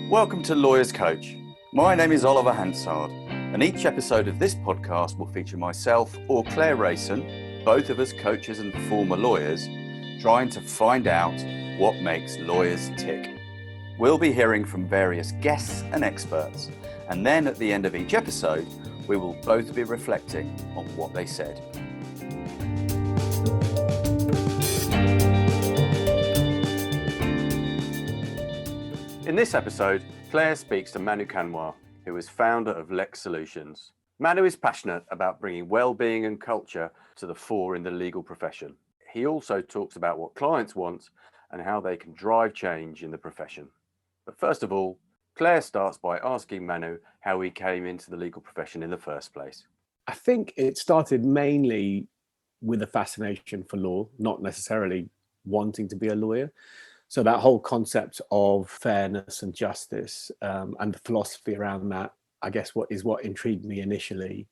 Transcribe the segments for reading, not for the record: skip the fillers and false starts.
Welcome to Lawyers Coach. My name is Oliver Hansard, and each episode of this podcast will feature myself or Claire Rayson, both of us coaches and former lawyers, trying to find out what makes lawyers tick. We'll be hearing from various guests and experts, and then at the end of each episode, we will both be reflecting on what they said. In this episode, Claire speaks to Manu Kanwar, who is founder of LexSolutions. Manu is passionate about bringing well-being and culture to the fore in the legal profession. He also talks about what clients want and how they can drive change in the profession. But first of all, Claire starts by asking Manu how he came into the legal profession in the first place. I think it started mainly with a fascination for law, not necessarily wanting to be a lawyer. So that whole concept of fairness and justice and the philosophy around that, I guess, what intrigued me initially.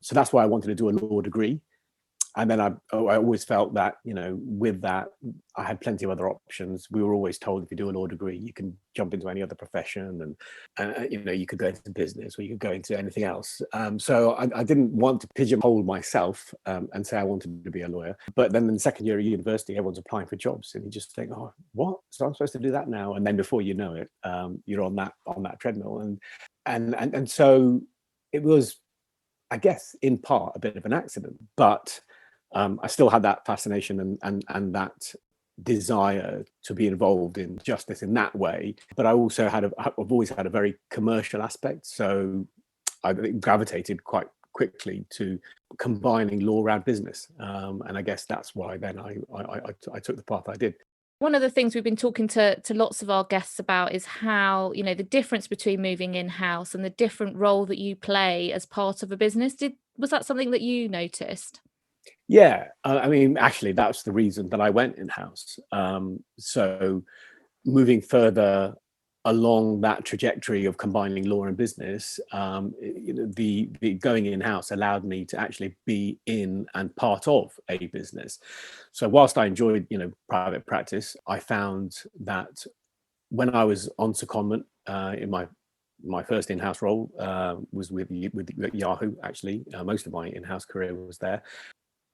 So that's why I wanted to do a law degree. And then I always felt that, with that, I had plenty of other options. We were always told if you do a law degree, you can jump into any other profession and you could go into business or you could go into anything else. So I didn't want to pigeonhole myself and say I wanted to be a lawyer. But then in the second year of university, everyone's applying for jobs and you just think, oh, what? So I'm supposed to do that now? And then before you know it, you're on that treadmill. And so it was, I guess, in part a bit of an accident, but I still had that fascination and that desire to be involved in justice in that way. But I also I've always had a very commercial aspect. So I gravitated quite quickly to combining law around business. And I guess that's why then I took the path I did. One of the things we've been talking to lots of our guests about is how, the difference between moving in-house and the different role that you play as part of a business. Was that something that you noticed? Yeah, actually, that's the reason that I went in-house. So moving further along that trajectory of combining law and business, the going in-house allowed me to actually be in and part of a business. So whilst I enjoyed, private practice, I found that when I was on secondment in my first in-house role was with Yahoo. Actually, most of my in-house career was there.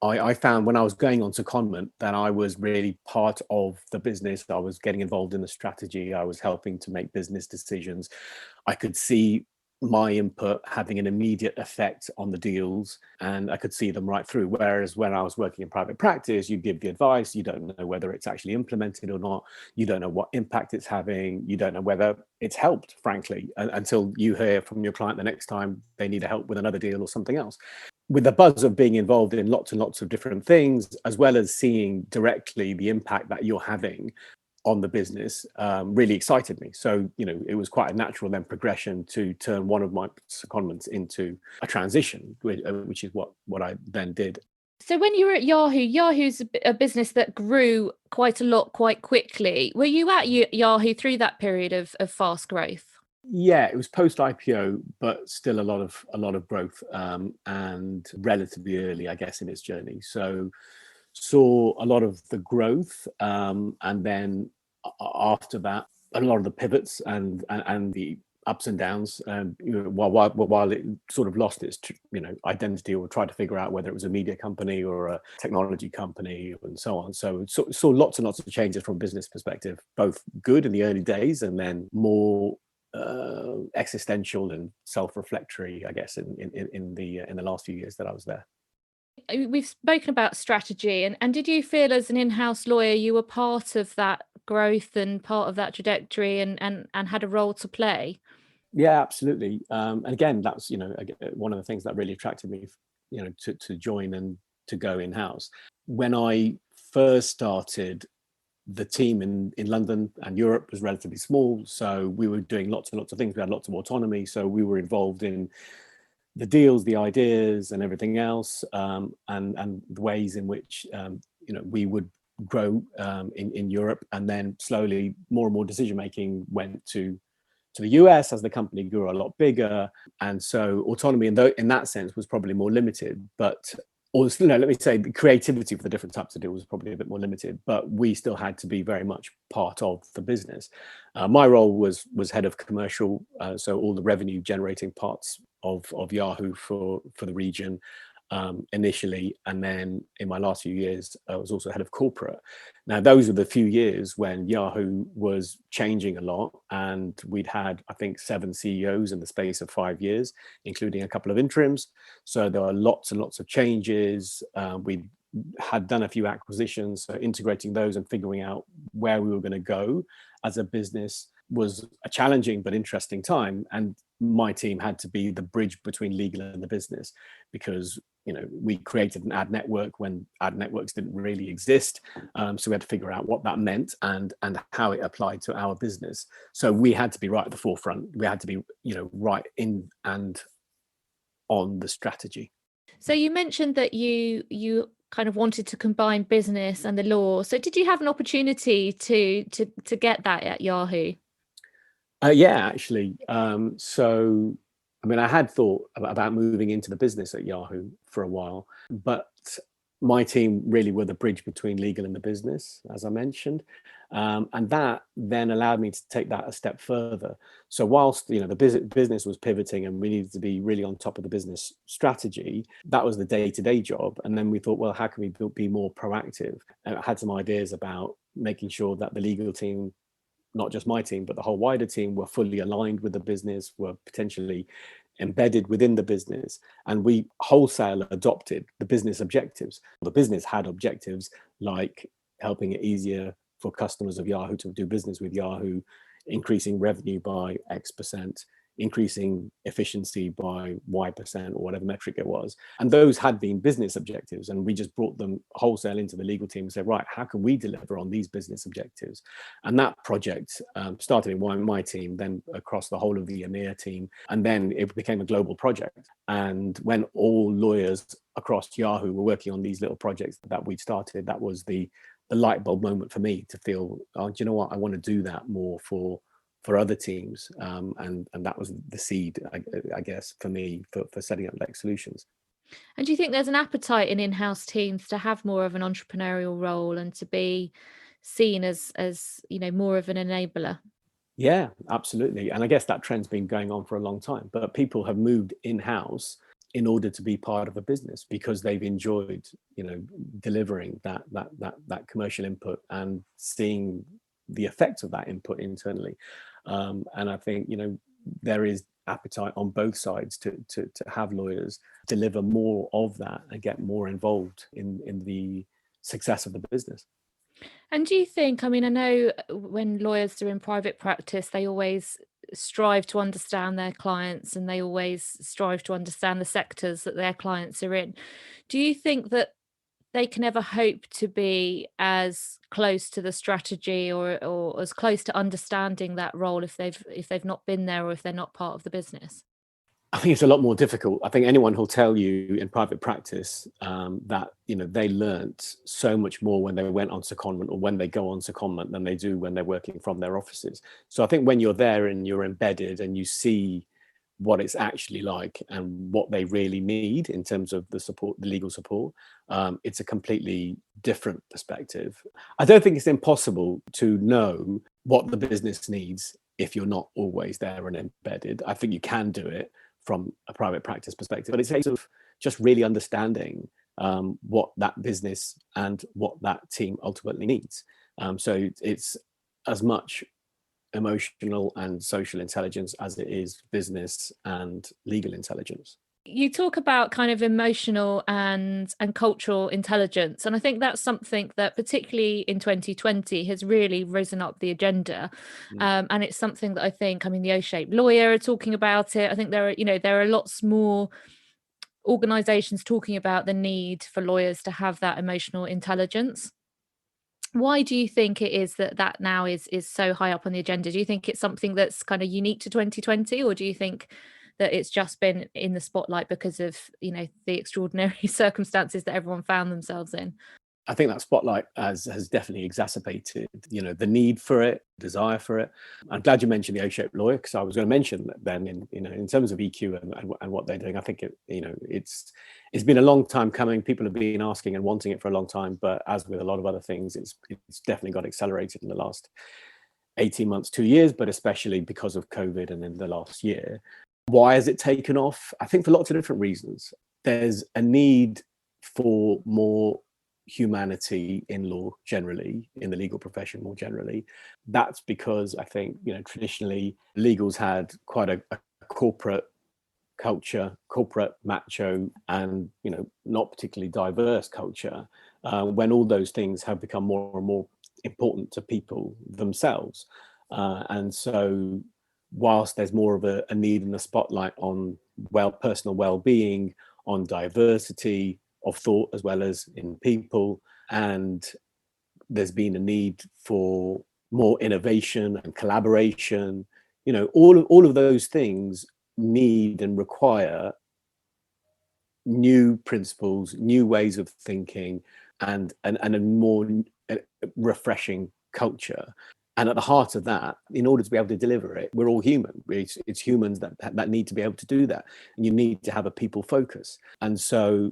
I found when I was going on secondment that I was really part of the business. I was getting involved in the strategy. I was helping to make business decisions. I could see my input having an immediate effect on the deals, and I could see them right through. Whereas when I was working in private practice, you give the advice, you don't know whether it's actually implemented or not. You don't know what impact it's having. You don't know whether it's helped, frankly, until you hear from your client the next time they need help with another deal or something else. With the buzz of being involved in lots and lots of different things, as well as seeing directly the impact that you're having on the business, really excited me. So, it was quite a natural then progression to turn one of my secondments into a transition, which is what I then did. So when you were at Yahoo's a business that grew quite a lot quite quickly. Were you at Yahoo through that period of fast growth? Yeah, it was post IPO, but still a lot of growth and relatively early, I guess, in its journey. So saw a lot of the growth, and then after that, a lot of the pivots and the ups and downs. While it sort of lost its identity or tried to figure out whether it was a media company or a technology company and so on. So saw lots and lots of changes from a business perspective, both good in the early days and then more existential and self-reflectory, I guess, in the last few years that I was there. We've spoken about strategy, and did you feel as an in-house lawyer you were part of that growth and part of that trajectory and had a role to play? Yeah, absolutely. And again, that's one of the things that really attracted me, to join and to go in-house. When I first started, the team in London and Europe was relatively small, so we were doing lots and lots of things. We had lots of autonomy, so we were involved in the deals, the ideas, and everything else, and the ways in which we would grow in Europe, and then slowly more and more decision making went to the US as the company grew a lot bigger, and so autonomy in that sense was probably more limited, but or no, let me say the creativity for the different types of deals was probably a bit more limited, but we still had to be very much part of the business. My role was head of commercial, so all the revenue generating parts of Yahoo for the region initially, and then in my last few years I was also head of corporate. Now those were the few years when Yahoo was changing a lot, and we'd had, I think, 7 CEOs in the space of 5 years, including a couple of interims. So there were lots and lots of changes. We had done a few acquisitions, so integrating those and figuring out where we were going to go as a business was a challenging but interesting time. And my team had to be the bridge between legal and the business, because we created an ad network when ad networks didn't really exist. So we had to figure out what that meant and how it applied to our business. So we had to be right at the forefront. We had to be right in and on the strategy. So you mentioned that you kind of wanted to combine business and the law. So did you have an opportunity to get that at Yahoo? Yeah, actually. So, I mean, I had thought about moving into the business at Yahoo for a while, but my team really were the bridge between legal and the business, as I mentioned. And that then allowed me to take that a step further. So whilst the business was pivoting and we needed to be really on top of the business strategy, that was the day-to-day job. And then we thought, well, how can we be more proactive? And I had some ideas about making sure that the legal team, not just my team, but the whole wider team, were fully aligned with the business, were potentially embedded within the business, and we wholesale adopted the business objectives. The business had objectives like helping it easier for customers of Yahoo to do business with Yahoo, increasing revenue by X%, increasing efficiency by Y% or whatever metric it was. And those had been business objectives, and we just brought them wholesale into the legal team and said, right, how can we deliver on these business objectives? And that project started in my team, then across the whole of the EMEA team, and then it became a global project. And when all lawyers across Yahoo were working on these little projects that we'd started, that was the light bulb moment for me to feel, oh, do you know what, I want to do that more for other teams, and that was the seed, I guess, for me for setting up LexSolutions. And do you think there's an appetite in in-house teams to have more of an entrepreneurial role and to be seen as more of an enabler? Yeah, absolutely. And I guess that trend's been going on for a long time, but people have moved in-house in order to be part of a business because they've enjoyed delivering that commercial input and seeing the effects of that input internally. And I think there is appetite on both sides to have lawyers deliver more of that and get more involved in the success of the business. And do you think, I mean, I know when lawyers are in private practice, they always strive to understand their clients and they always strive to understand the sectors that their clients are in. Do you think that they can ever hope to be as close to the strategy or as close to understanding that role if they've not been there or if they're not part of the business? I think it's a lot more difficult. I think anyone who'll tell you in private practice that they learnt so much more when they went on secondment or when they go on secondment than they do when they're working from their offices. So I think when you're there and you're embedded and you see what it's actually like and what they really need in terms of the support, the legal support, it's a completely different perspective. I don't think it's impossible to know what the business needs if you're not always there and embedded. I think you can do it from a private practice perspective, but it's a case of just really understanding what that business and what that team ultimately needs. So it's as much emotional and social intelligence as it is business and legal intelligence. You talk about kind of emotional and cultural intelligence, and I think that's something that particularly in 2020 has really risen up the agenda. And it's something that I think, I mean, the O-shaped lawyer are talking about it. I think there are lots more organizations talking about the need for lawyers to have that emotional intelligence. Why do you think it is that now is so high up on the agenda? Do you think it's something that's kind of unique to 2020, or do you think that it's just been in the spotlight because of the extraordinary circumstances that everyone found themselves in? I think that spotlight has definitely exacerbated the need for it. desire for it. I'm glad you mentioned the O-shaped lawyer, because I was going to mention that then in terms of EQ and what they're doing. I think it's been a long time coming. People have been asking and wanting it for a long time, but as with a lot of other things, it's definitely got accelerated in the last 18 months, 2 years, but especially because of COVID and in the last year. Why has it taken off? I think for lots of different reasons. There's a need for more humanity in law generally, in the legal profession more generally. That's because I think, traditionally legals had quite a corporate culture, corporate macho, and not particularly diverse culture, when all those things have become more and more important to people themselves. And so whilst there's more of a need in the spotlight on personal well-being, on diversity of thought as well as in people, and there's been a need for more innovation and collaboration, all of those things need and require new principles, new ways of thinking, and a more refreshing culture. And at the heart of that, in order to be able to deliver it, we're all human. It's humans that need to be able to do that. And you need to have a people focus. And so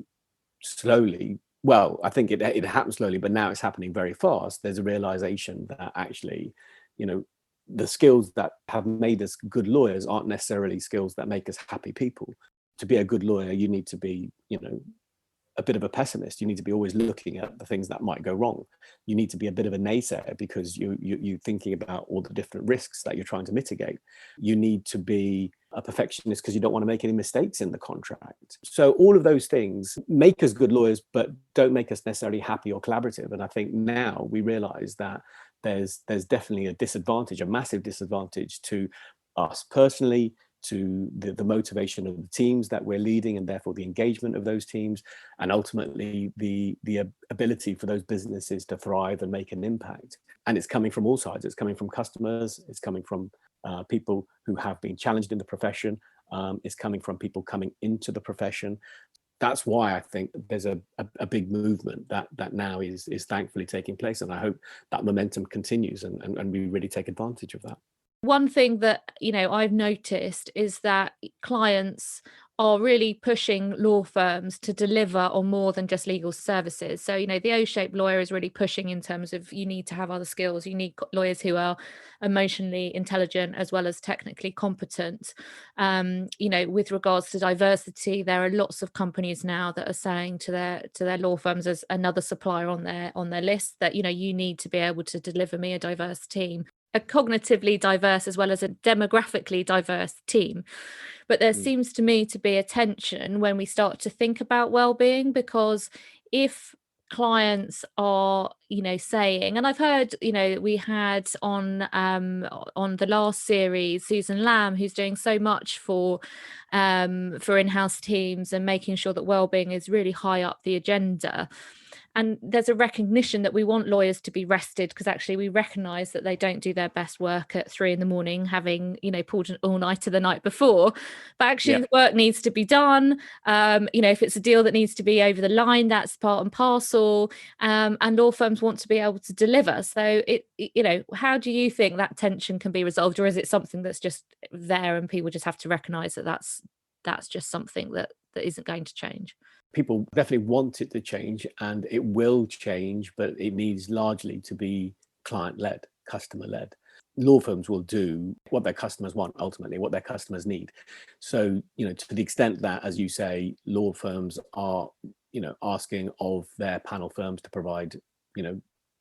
slowly, well, I think it happens slowly, but now it's happening very fast. There's a realization that actually, the skills that have made us good lawyers aren't necessarily skills that make us happy people. To be a good lawyer, you need to be, a bit of a pessimist. You need to be always looking at the things that might go wrong. You need to be a bit of a naysayer because you're thinking about all the different risks that you're trying to mitigate. You need to be a perfectionist because you don't want to make any mistakes in the contract. So all of those things make us good lawyers, but don't make us necessarily happy or collaborative. And I think now we realize that there's definitely a disadvantage, a massive disadvantage to us personally, to the motivation of the teams that we're leading, and therefore the engagement of those teams, and ultimately the ability for those businesses to thrive and make an impact. And it's coming from all sides. It's coming from customers, it's coming from people who have been challenged in the profession, it's coming from people coming into the profession. That's why I think there's a big movement that now is thankfully taking place, and I hope that momentum continues and we really take advantage of that. One thing that, I've noticed is that clients are really pushing law firms to deliver on more than just legal services. So, the O-shaped lawyer is really pushing in terms of you need to have other skills. You need lawyers who are emotionally intelligent as well as technically competent. With regards to diversity, there are lots of companies now that are saying to their law firms as another supplier on their list that, you need to be able to deliver me a diverse team, a cognitively diverse as well as a demographically diverse team. But there seems to me to be a tension when we start to think about well-being, because if clients are, saying, and I've heard, we had on the last series, Susan Lamb, who's doing so much for in-house teams and making sure that well-being is really high up the agenda. And there's a recognition that we want lawyers to be rested, because actually we recognise that they don't do their best work at 3 a.m, having, pulled an all-nighter the night before. But actually the work needs to be done. If it's a deal that needs to be over the line, that's part and parcel. And law firms want to be able to deliver. So how do you think that tension can be resolved? Or is it something that's just there and people just have to recognise that that's just something that isn't going to change? People definitely want it to change, and it will change, but it needs largely to be client-led, customer-led. Law firms will do what their customers want, ultimately, what their customers need. So, to the extent that, as you say, law firms are, asking of their panel firms to provide,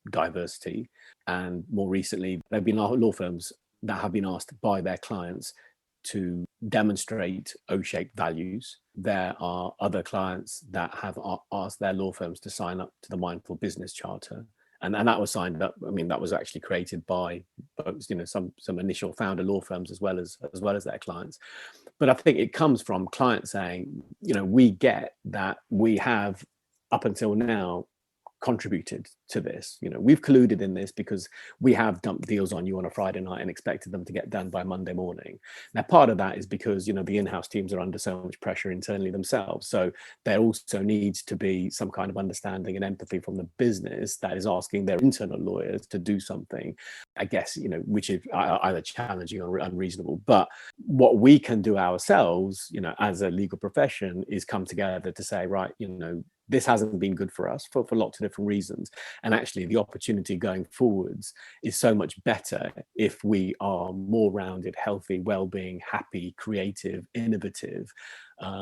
diversity. And more recently, there have been law firms that have been asked by their clients to demonstrate O-shaped values. There are other clients that have asked their law firms to sign up to the Mindful Business Charter. And that was signed up. I mean, that was actually created by some initial founder law firms as well as their clients. But I think it comes from clients saying, we get that we have up until now contributed to this. We've colluded in this because we have dumped deals on you on a Friday night and expected them to get done by Monday morning. Now, part of that is because, the in-house teams are under so much pressure internally themselves. So there also needs to be some kind of understanding and empathy from the business that is asking their internal lawyers to do something, I guess, which is either challenging or unreasonable. But what we can do ourselves, as a legal profession, is come together to say, right, this hasn't been good for us for lots of different reasons. And actually the opportunity going forwards is so much better if we are more rounded, healthy, well-being, happy, creative, innovative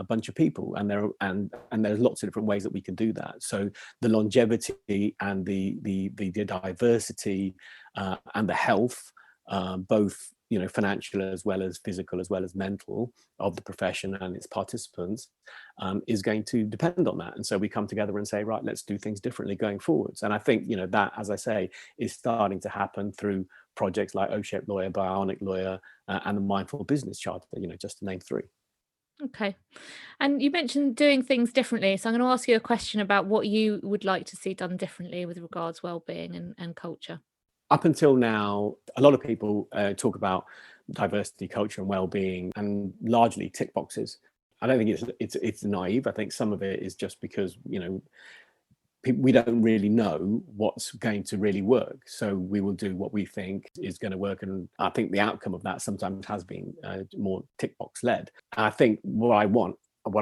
bunch of people. And there's lots of different ways that we can do that. So the longevity and the diversity and the health, both financial as well as physical as well as mental, of the profession and its participants, is going to depend on that. And so we come together and say, right, let's do things differently going forwards. And I think that, as I say, is starting to happen through projects like O-Shaped Lawyer, Bionic Lawyer, and the Mindful Business Charter, just to name three. Okay. And you mentioned doing things differently. So I'm going to ask you a question about what you would like to see done differently with regards well-being and culture. Up until now, a lot of people talk about diversity, culture, and well-being, and largely tick boxes. I don't think it's naive. I think some of it is just because we don't really know what's going to really work, so we will do what we think is going to work. And I think the outcome of that sometimes has been more tick box led. And I think what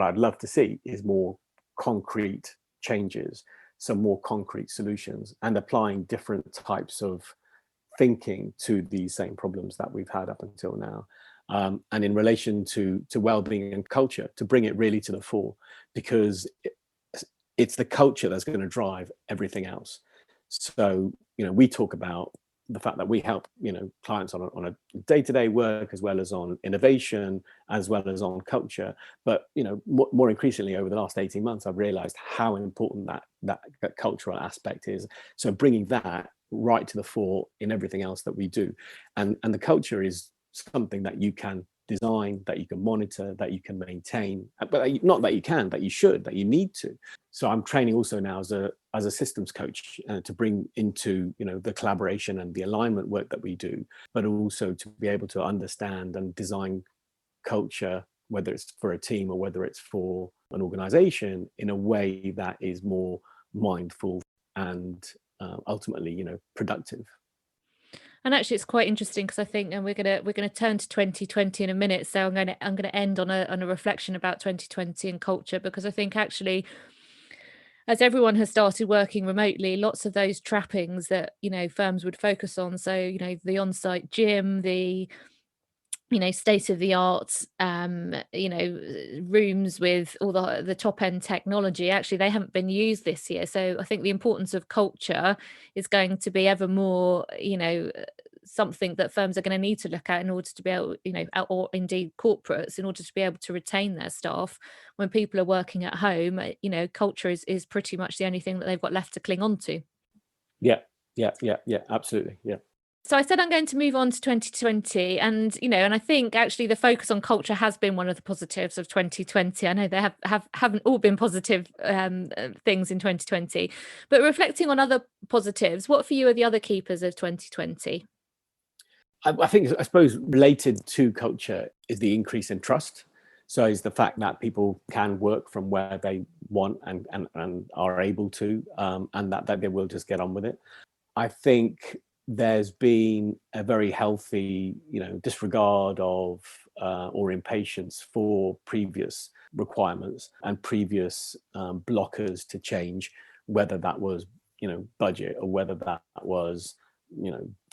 I'd love to see is more concrete changes, some more concrete solutions, and applying different types of thinking to these same problems that we've had up until now. And in relation to well-being and culture, to bring it really to the fore, because it's the culture that's going to drive everything else. So, we talk about the fact that we help, clients on a day-to-day work, as well as on innovation, as well as on culture. But, more increasingly over the last 18 months, I've realized how important that cultural aspect is. So bringing that right to the fore in everything else that we do. And the culture is something that you can design, that you can monitor, that you can maintain, but not that you can, that you should, that you need to. So I'm training also now as a systems coach to bring into the collaboration and the alignment work that we do, but also to be able to understand and design culture, whether it's for a team or whether it's for an organization, in a way that is more mindful and ultimately productive. And actually, it's quite interesting because I think, and we're gonna turn to 2020 in a minute. So I'm gonna end on a reflection about 2020 and culture, because I think actually, as everyone has started working remotely, lots of those trappings that firms would focus on. So the on-site gym, the state of the art rooms with all the top end technology, actually they haven't been used this year. So I think the importance of culture is going to be ever more something that firms are going to need to look at in order to be able, or indeed corporates, in order to be able to retain their staff when people are working at home. Culture is pretty much the only thing that they've got left to cling on to. Yeah, absolutely. Yeah. So I said I'm going to move on to 2020, and and I think actually the focus on culture has been one of the positives of 2020. I know there haven't all been positive things in 2020, but reflecting on other positives, what for you are the other keepers of 2020? I suppose related to culture is the increase in trust. So is the fact that people can work from where they want and are able to, and that they will just get on with it. I think there's been a very healthy, disregard of or impatience for previous requirements and previous blockers to change, whether that was, budget, or whether that was,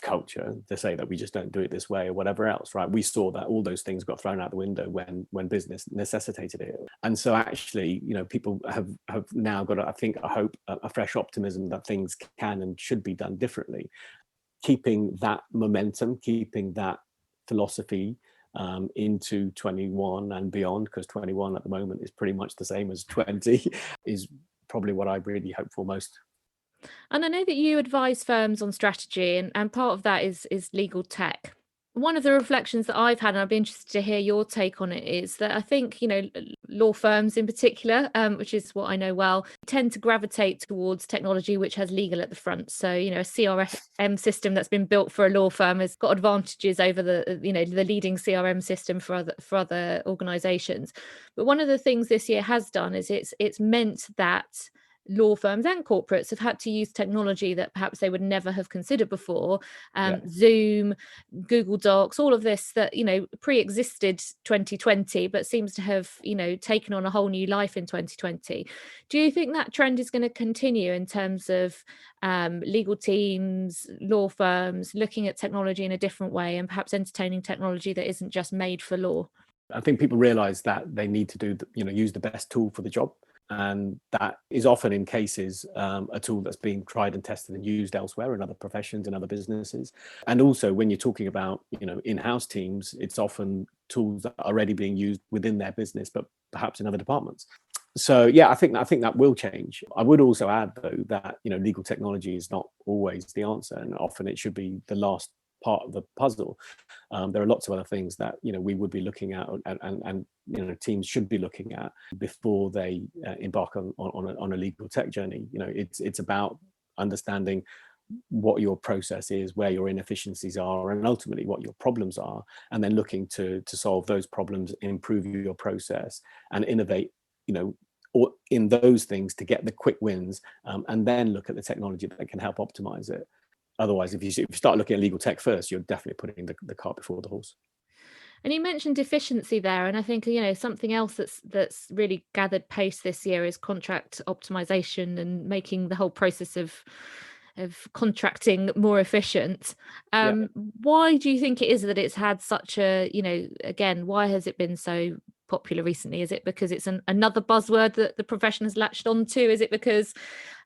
culture, to say that we just don't do it this way or whatever else, right? We saw that all those things got thrown out the window when business necessitated it. And so actually, people have now got, I think, I hope, a fresh optimism that things can and should be done differently. Keeping that momentum, keeping that philosophy into 21 and beyond, because 21 at the moment is pretty much the same as 20, is probably what I really hope for most. And I know that you advise firms on strategy, and part of that is legal tech. One of the reflections that I've had, and I'd be interested to hear your take on it, is that I think, law firms in particular, which is what I know well, tend to gravitate towards technology which has legal at the front. So, a CRM system that's been built for a law firm has got advantages over the leading CRM system for other organizations. But one of the things this year has done is it's meant that law firms and corporates have had to use technology that perhaps they would never have considered before. Zoom, Google Docs, all of this that pre-existed 2020 but seems to have taken on a whole new life in 2020. Do you think that trend is going to continue in terms of legal teams, law firms looking at technology in a different way and perhaps entertaining technology that isn't just made for law? I think people realize that they need to use the best tool for the job. And that is often in cases a tool that's being tried and tested and used elsewhere in other professions, in other businesses. And also when you're talking about, in-house teams, it's often tools that are already being used within their business, but perhaps in other departments. So yeah, I think that will change. I would also add though that, legal technology is not always the answer, and often it should be the last part of the puzzle. There are lots of other things that we would be looking at, and teams should be looking at before they embark on a legal tech journey. It's about understanding what your process is, where your inefficiencies are, and ultimately what your problems are, and then looking to solve those problems, improve your process, and innovate. Or in those things to get the quick wins, and then look at the technology that can help optimize it. Otherwise, if you start looking at legal tech first, you're definitely putting the cart before the horse. And you mentioned efficiency there, and I think something else that's really gathered pace this year is contract optimization and making the whole process of contracting more efficient. Why do you think it is that it's had such a again, why has it been so popular recently? Is it because it's another buzzword that the profession has latched onto? Is it because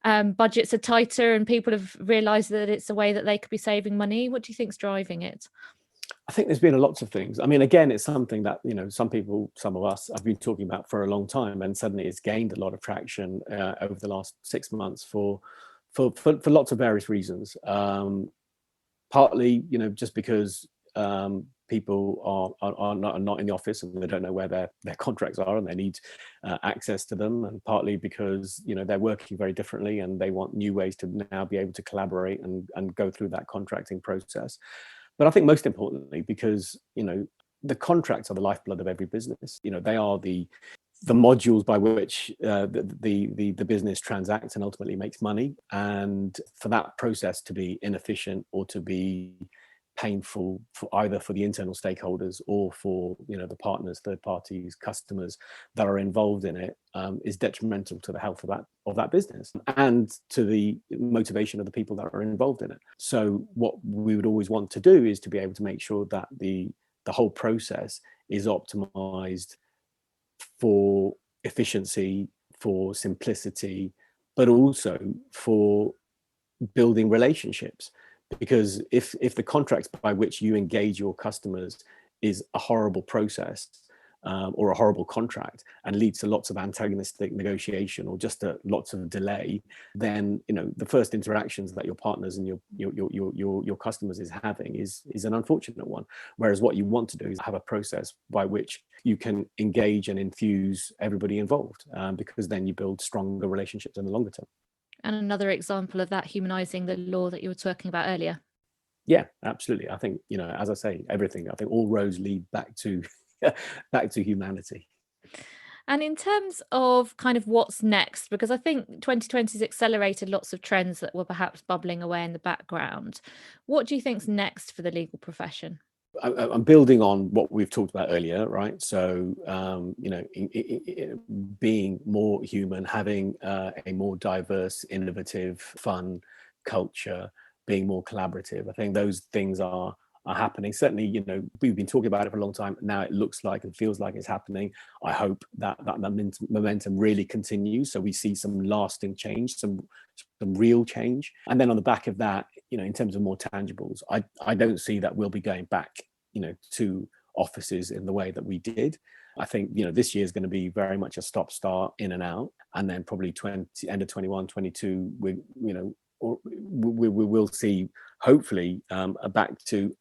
budgets are tighter and people have realized that it's a way that they could be saving money? What do you think's driving it? I think there's been lots of things. I mean, again, it's something that some of us have been talking about for a long time, and suddenly it's gained a lot of traction over the last 6 months for lots of various reasons. Partly, just because people are not in the office and they don't know where their contracts are and they need access to them, and partly because they're working very differently and they want new ways to now be able to collaborate and go through that contracting process. But I think most importantly, because the contracts are the lifeblood of every business. They are the modules by which the business transacts and ultimately makes money. And for that process to be inefficient or to be painful for either for the internal stakeholders or for the partners, third parties, customers that are involved in it, is detrimental to the health of that business and to the motivation of the people that are involved in it. So what we would always want to do is to be able to make sure that the whole process is optimized for efficiency, for simplicity, but also for building relationships. Because if the contracts by which you engage your customers is a horrible process or a horrible contract and leads to lots of antagonistic negotiation or just lots of delay, then the first interactions that your partners and your customers is having is an unfortunate one. Whereas what you want to do is have a process by which you can engage and infuse everybody involved, because then you build stronger relationships in the longer term. And another example of that, humanizing the law that you were talking about earlier. Yeah, absolutely. I think, as I say, I think all roads lead back to humanity. And in terms of kind of what's next, because I think 2020 has accelerated lots of trends that were perhaps bubbling away in the background. What do you think's next for the legal profession? I'm building on what we've talked about earlier, right? So, being more human, having a more diverse, innovative, fun culture, being more collaborative. I think those things are happening. Certainly, we've been talking about it for a long time. Now it looks like and feels like it's happening. I hope that momentum really continues, so we see some lasting change, some real change. And then on the back of that, in terms of more tangibles, I don't see that we'll be going back, to offices in the way that we did. I think, this year is going to be very much a stop-start, in and out, and then probably end of 21, 22, we will see hopefully back to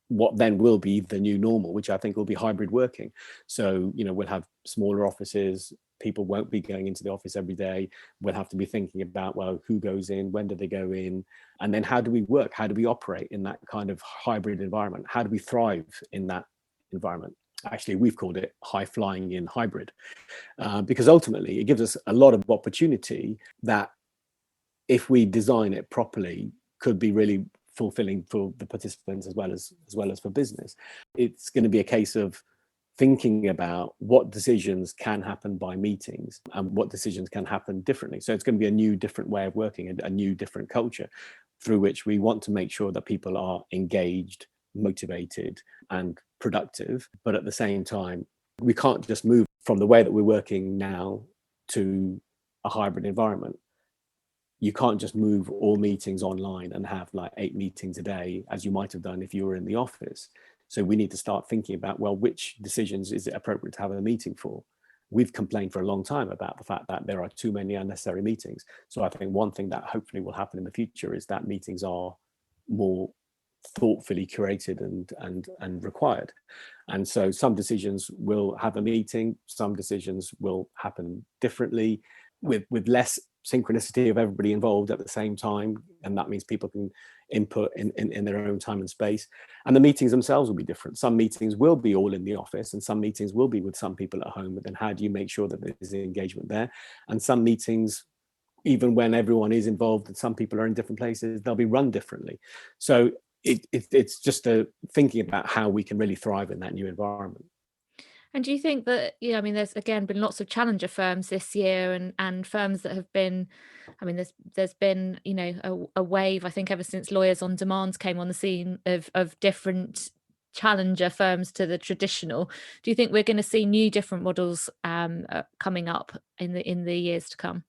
what then will be the new normal, which I think will be hybrid working. So, we'll have smaller offices. People won't be going into the office every day. We'll have to be thinking about, well, who goes in, when do they go in? And then how do we work? How do we operate in that kind of hybrid environment? How do we thrive in that environment? Actually, we've called it high flying in hybrid, because ultimately it gives us a lot of opportunity that, if we design it properly, could be really fulfilling for the participants as well as for business. It's going to be a case of thinking about what decisions can happen by meetings and what decisions can happen differently. So it's going to be a new, different way of working, a new, different culture through which we want to make sure that people are engaged, motivated, and productive. But at the same time, we can't just move from the way that we're working now to a hybrid environment. You can't just move all meetings online and have like 8 meetings a day, as you might have done if you were in the office. So we need to start thinking about, well, which decisions is it appropriate to have a meeting for? We've complained for a long time about the fact that there are too many unnecessary meetings. So I think one thing that hopefully will happen in the future is that meetings are more thoughtfully curated and required. And so some decisions will have a meeting, some decisions will happen differently, with less synchronicity of everybody involved at the same time, and that means people can input in their own time and space. And the meetings themselves will be different. Some meetings will be all in the office, and some meetings will be with some people at home, but then how do you make sure that there's engagement there? And some meetings, even when everyone is involved and some people are in different places, they'll be run differently. So it's just thinking about how we can really thrive in that new environment. And do you think that, I mean, there's again been lots of challenger firms this year, and firms that have been, I mean, there's been, a wave, I think, ever since Lawyers on Demand came on the scene of different challenger firms to the traditional. Do you think we're going to see new different models coming up in the years to come?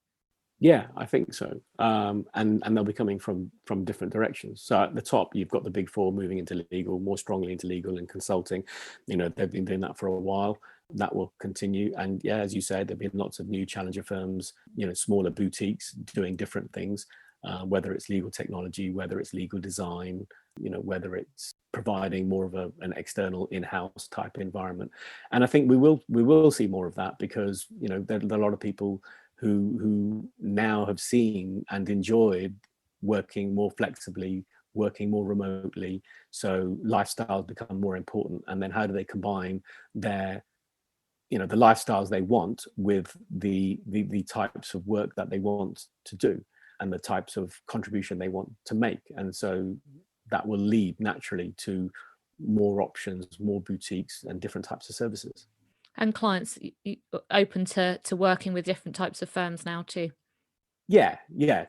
Yeah, I think so. And they'll be coming from different directions. So at the top, you've got the big four moving into legal, more strongly into legal and consulting. They've been doing that for a while. That will continue. And yeah, as you said, there've been lots of new challenger firms, smaller boutiques doing different things, whether it's legal technology, whether it's legal design, whether it's providing more of an external in-house type environment. And I think we will see more of that, because there are a lot of people who now have seen and enjoyed working more flexibly, working more remotely. So lifestyles become more important. And then how do they combine the lifestyles they want with the types of work that they want to do and the types of contribution they want to make? And so that will lead naturally to more options, more boutiques, and different types of services. And clients open to working with different types of firms now too. Yeah,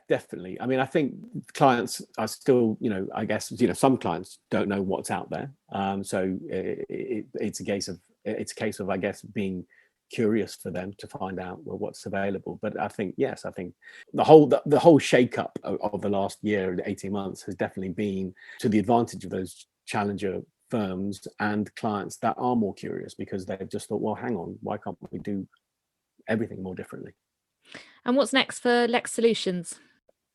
definitely. I mean, I think clients are still, I guess, some clients don't know what's out there. So it's a case of, I guess, being curious for them to find out, well, what's available. But I think, yes, the whole shake-up of the last year, 18 months, has definitely been to the advantage of those challenger firms and clients that are more curious, because they've just thought, well, hang on, why can't we do everything more differently? And what's next for LexSolutions?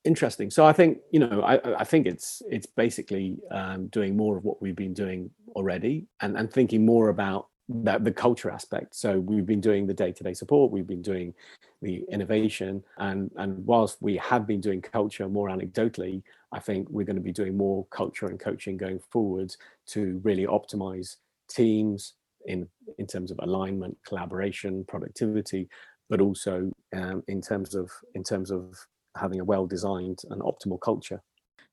Interesting. So I think, I think it's basically doing more of what we've been doing already, and thinking more about the culture aspect. So we've been doing the day-to-day support, we've been doing the innovation, and whilst we have been doing culture more anecdotally, I think we're going to be doing more culture and coaching going forwards to really optimize teams in terms of alignment, collaboration, productivity, but also in terms of having a well-designed and optimal culture.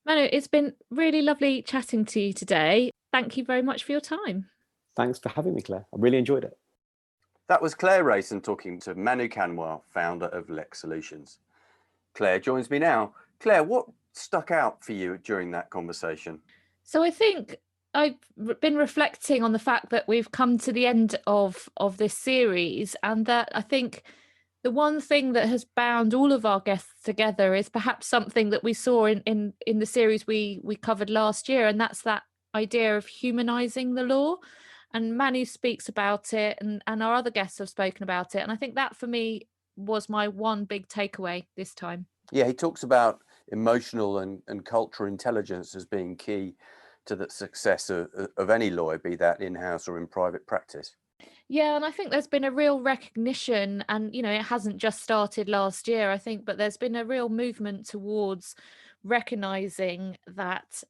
Manu, it's been really lovely chatting to you today. Thank you very much for your time. Thanks for having me, Claire. I really enjoyed it. That was Claire Rayson talking to Manu Kanwar, founder of LexSolutions. Claire joins me now. Claire, what stuck out for you during that conversation? So I think I've been reflecting on the fact that we've come to the end of this series, and that I think the one thing that has bound all of our guests together is perhaps something that we saw in the series we covered last year, and that's that idea of humanizing the law. And Manu speaks about it, and our other guests have spoken about it. And I think that for me was my one big takeaway this time. Yeah, he talks about emotional and cultural intelligence as being key to the success of any lawyer, be that in-house or in private practice. Yeah, and I think there's been a real recognition, and it hasn't just started last year, I think, but there's been a real movement towards recognizing that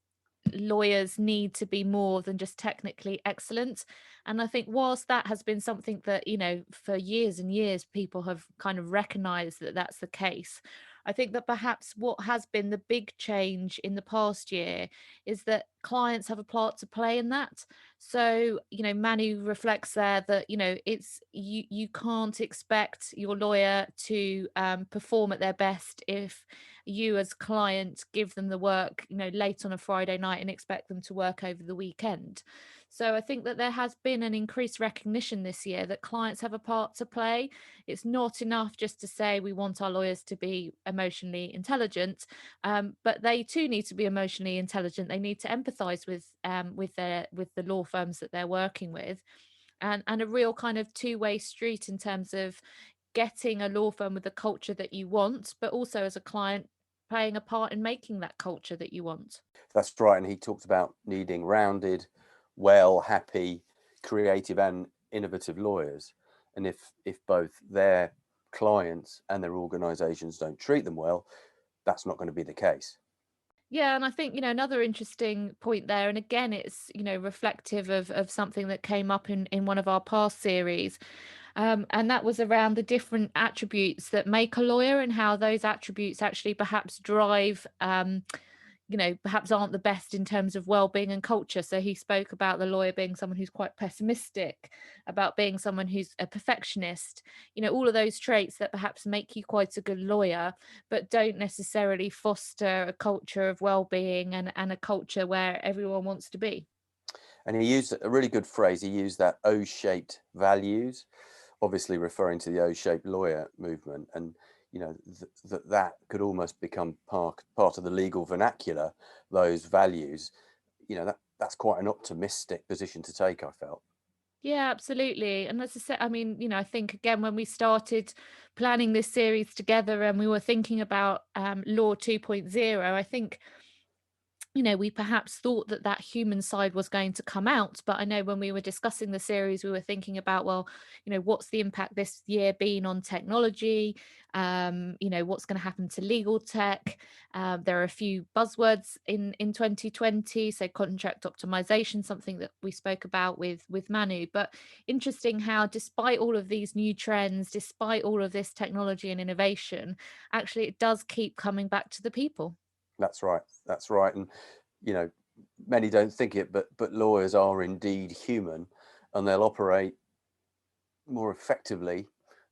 lawyers need to be more than just technically excellent. And I think whilst that has been something that, for years and years, people have kind of recognized that that's the case, I think that perhaps what has been the big change in the past year is that clients have a part to play in that. So, Manu reflects there that, it's you can't expect your lawyer to perform at their best if you as client give them the work late on a Friday night and expect them to work over the weekend. So I think that there has been an increased recognition this year that clients have a part to play. It's not enough just to say we want our lawyers to be emotionally intelligent, but they too need to be emotionally intelligent. They need to empathize with the law firms that they're working with, and a real kind of two-way street in terms of getting a law firm with the culture that you want, but also as a client playing a part in making that culture that you want. That's right. And he talked about needing rounded, well, happy, creative and innovative lawyers. And if both their clients and their organizations don't treat them well, that's not going to be the case. Yeah, and I think, another interesting point there, and again, it's, reflective of something that came up in one of our past series. And that was around the different attributes that make a lawyer and how those attributes actually perhaps drive, perhaps aren't the best in terms of well-being and culture. So he spoke about the lawyer being someone who's quite pessimistic, about being someone who's a perfectionist, all of those traits that perhaps make you quite a good lawyer, but don't necessarily foster a culture of well-being and a culture where everyone wants to be. And he used a really good phrase. He used that O-shaped values, obviously referring to the O-shaped lawyer movement. And that could almost become part of the legal vernacular, those values. That's quite an optimistic position to take, I felt. Yeah, absolutely. And as I said, I mean, I think again, when we started planning this series together and we were thinking about Law 2.0, I think we perhaps thought that human side was going to come out. But I know when we were discussing the series, we were thinking about, well, what's the impact this year been on technology? What's going to happen to legal tech? There are a few buzzwords in 2020. So contract optimization, something that we spoke about with Manu. But interesting how despite all of these new trends, despite all of this technology and innovation, actually it does keep coming back to the people. That's right. That's right. And, many don't think it, but lawyers are indeed human, and they'll operate more effectively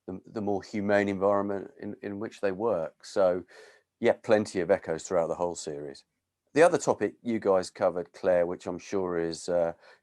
the more humane environment in which they work. So, yeah, plenty of echoes throughout the whole series. The other topic you guys covered, Claire, which I'm sure is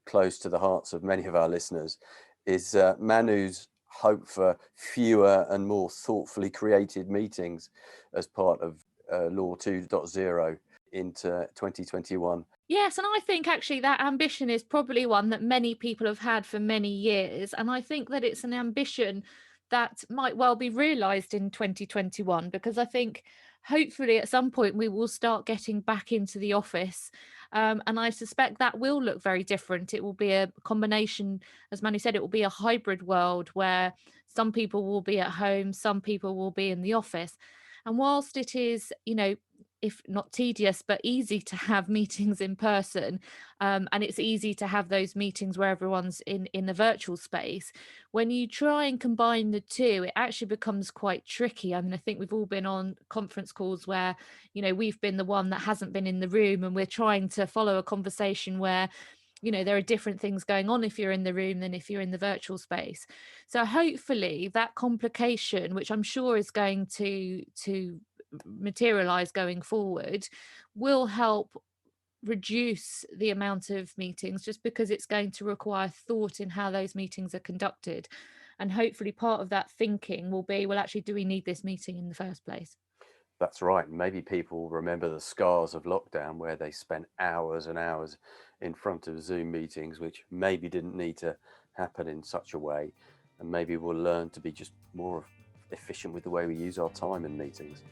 close to the hearts of many of our listeners, is Manu's hope for fewer and more thoughtfully created meetings as part of Law 2.0 into 2021. Yes, and I think actually that ambition is probably one that many people have had for many years. And I think that it's an ambition that might well be realised in 2021, because I think hopefully at some point we will start getting back into the office. And I suspect that will look very different. It will be a combination, as Manu said, it will be a hybrid world where some people will be at home, some people will be in the office. And whilst it is, if not tedious, but easy to have meetings in person, and it's easy to have those meetings where everyone's in the virtual space, when you try and combine the two, it actually becomes quite tricky. I mean, I think we've all been on conference calls where, we've been the one that hasn't been in the room, and we're trying to follow a conversation where there are different things going on if you're in the room than if you're in the virtual space. So hopefully that complication, which I'm sure is going to materialize going forward, will help reduce the amount of meetings, just because it's going to require thought in how those meetings are conducted. And hopefully part of that thinking will be, well, actually, do we need this meeting in the first place? That's right. Maybe people remember the scars of lockdown where they spent hours and hours in front of Zoom meetings, which maybe didn't need to happen in such a way. And maybe we'll learn to be just more efficient with the way we use our time in meetings.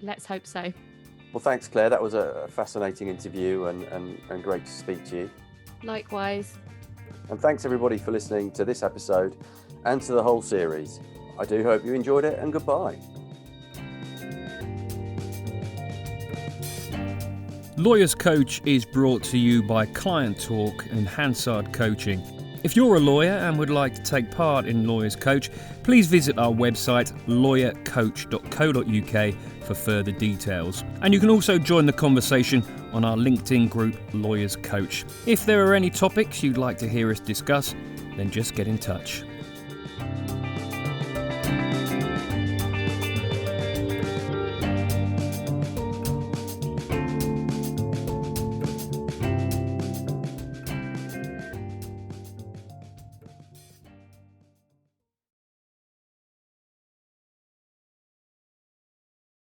Let's hope so. Well, thanks, Claire. That was a fascinating interview and great to speak to you. Likewise. And thanks everybody for listening to this episode and to the whole series. I do hope you enjoyed it, and goodbye. Lawyers Coach is brought to you by Client Talk and Hansard Coaching. If you're a lawyer and would like to take part in Lawyers Coach, please visit our website lawyercoach.co.uk for further details. And you can also join the conversation on our LinkedIn group Lawyers Coach. If there are any topics you'd like to hear us discuss, then just get in touch.